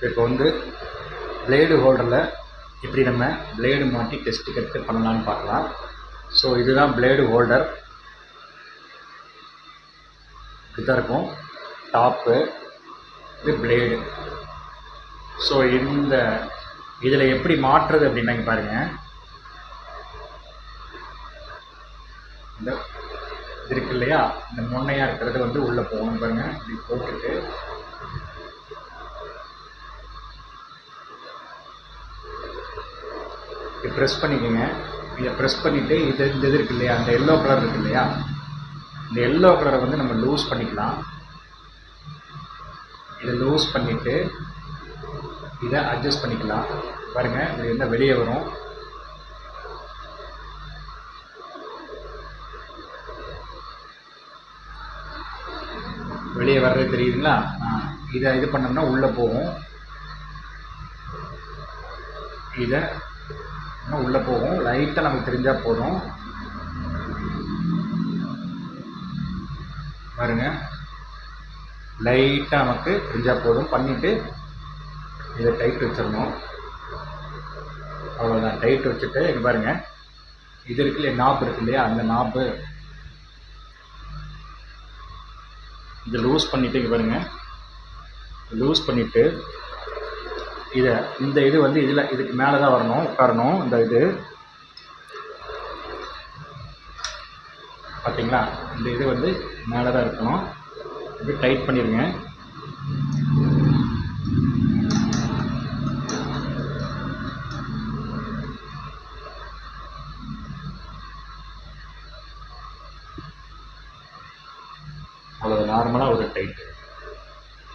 இப்போ வந்து பிளேடு ஹோல்டரில் எப்படி நம்ம பிளேடு மாட்டி டெஸ்ட்டு கட்டு பண்ணலான்னு பார்க்கலாம். ஸோ இதுதான் பிளேடு ஹோல்டர், இப்படி தான் இருக்கும். டாப்பு இது பிளேடு. ஸோ இதில் எப்படி மாற்றுறது அப்படின்னாங்க பாருங்கள். இந்த இது இருக்கு இல்லையா, இந்த முன்னையாக இருக்கிறது வந்து உள்ளே போகணும் பாருங்கள். இப்படி போட்டுட்டு இப்படி ப்ரெஸ் பண்ணிக்கோங்க. இதை ப்ரெஸ் பண்ணிவிட்டு இந்த இது இருக்கு இல்லையா, அந்த எல்லோ கலர் இருக்கு இல்லையா, இந்த எல்லோ கலரை வந்து நம்ம லூஸ் பண்ணிக்கலாம். இதை லூஸ் பண்ணிவிட்டு இதை அட்ஜஸ்ட் பண்ணிக்கலாம். பாருங்கள், இது என்ன வெளியே வரும். வெளியே வர்றது தெரியுதுங்களா? இதை இது பண்ணோம்னா உள்ளே போகும். இதை உள்ளே போகும். லைட்டாக நமக்கு தெரிஞ்சால் போதும். பாருங்க, லைட்டாக நமக்கு தெரிஞ்சால் போதும். பண்ணிவிட்டு இதை டைட் வச்சிடணும். அவ்வளோதான். டைட் வச்சுட்டு இங்கே பாருங்கள், இது இருக்கு இல்லையா, நாப் இருக்கு இல்லையா, அந்த நாப்பு இதை லூஸ் பண்ணிவிட்டு இங்கே பாருங்கள், லூஸ் பண்ணிவிட்டு இந்த இது வந்து இதுக்கு மேலே தான் வரணும், உட்காரணும். இந்த இது பார்த்தீங்களா, இந்த இது வந்து மேலே தான் இருக்கணும். இப்படி டைட் பண்ணிடுங்க. அவ்வளோ நார்மலாக ஒரு டைட்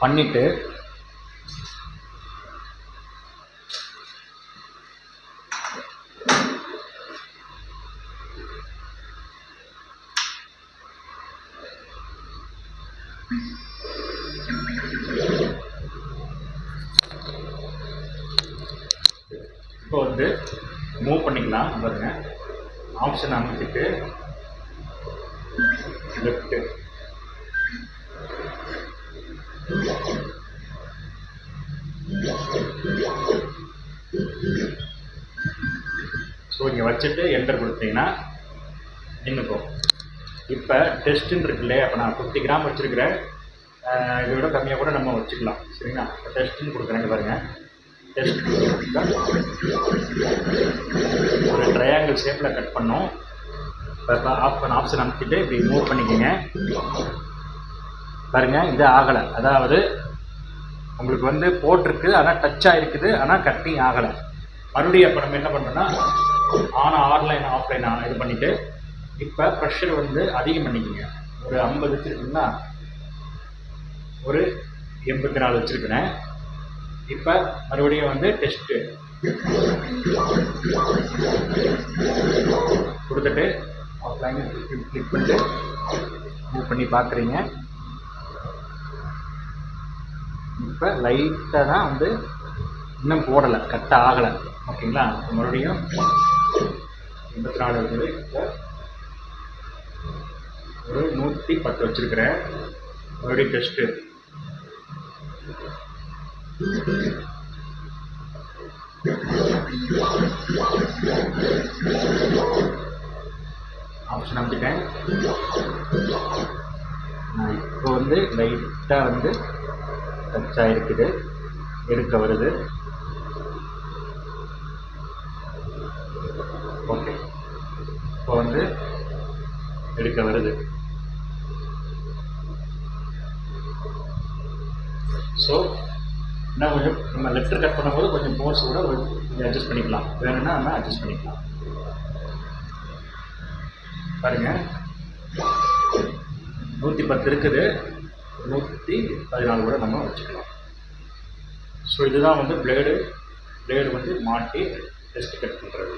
பண்ணிவிட்டு இப்போ வந்து மூவ் பண்ணிக்கலாம். பாருங்க, ஆப்ஷன் அமைச்சிட்டு லெஃப்ட்டு, ஸோ இங்கே வச்சுட்டு என்டர் கொடுத்தீங்கன்னா நின்றுக்கும். இப்போ டெஸ்ட்டுன்னு இருக்கு இல்லையா, இப்போ நான் 50 கிராம் வச்சுருக்கிறேன். இதை விட கம்மியாக கூட நம்ம வச்சுக்கலாம். சரிங்களா? இப்போ டெஸ்ட்டுன்னு கொடுக்குறேங்க பாருங்கள். டெஸ்ட் ஒரு ட்ரையாங்கிள் ஷேப்பில் கட் பண்ணோம். இப்போ ஆப்ஷன் அமைச்சிட்டு இப்படி மூவ் பண்ணிக்கோங்க. பாருங்கள், இது ஆகலை. அதாவது உங்களுக்கு வந்து போட்டிருக்கு, ஆனால் டச் ஆகிருக்குது, ஆனால் கட்டிங் ஆகலை. மறுபடியும் அப்போ நம்ம என்ன பண்ணோம்னா ஆன்லைன் ஆஃப்லைன் இது பண்ணிவிட்டு இப்போ ப்ரெஷர் வந்து அதிகம் பண்ணிக்கோங்க. ஒரு 50 வச்சுருக்குன்னா ஒரு 84 வச்சுருக்கிறேன். இப்போ மறுபடியும் வந்து டெஸ்ட்டு கொடுத்துட்டு ஆஃப்லைன் கிளிக் பண்ணிட்டு மூவ் பண்ணி பார்க்குறீங்க. இப்போ லைட்டாக தான் வந்து இன்னும் போடலை, கட் ஆகலை. ஓகேங்களா? மறுபடியும் 84 இருக்குது. இப்போ ஒரு 110 வச்சுருக்கிறேன். மறுபடியும் டெஸ்ட்டு ஆப்ஷன் அமைச்சிட்டேன். நான் இப்போ வந்து லைட்டாக வந்து டச் ஆகிருக்குது, எடுக்க வருது. ஓகே, இப்போ வந்து எடுக்க வருது. ஸோ இன்னும் கொஞ்சம் நம்ம லெஃப்ட் கட் பண்ணும்போது கொஞ்சம் ஃபோர்ஸ் கூட கொஞ்சம் அட்ஜஸ்ட் பண்ணிக்கலாம். வேணும்னா நம்ம அட்ஜஸ்ட் பண்ணிக்கலாம். பாருங்கள், 110 இருக்குது, 114 கூட நம்ம வச்சுக்கலாம். ஸோ இதுதான் வந்து பிளேடு வந்து மாட்டி டெஸ்ட் கட் பண்ணுறது.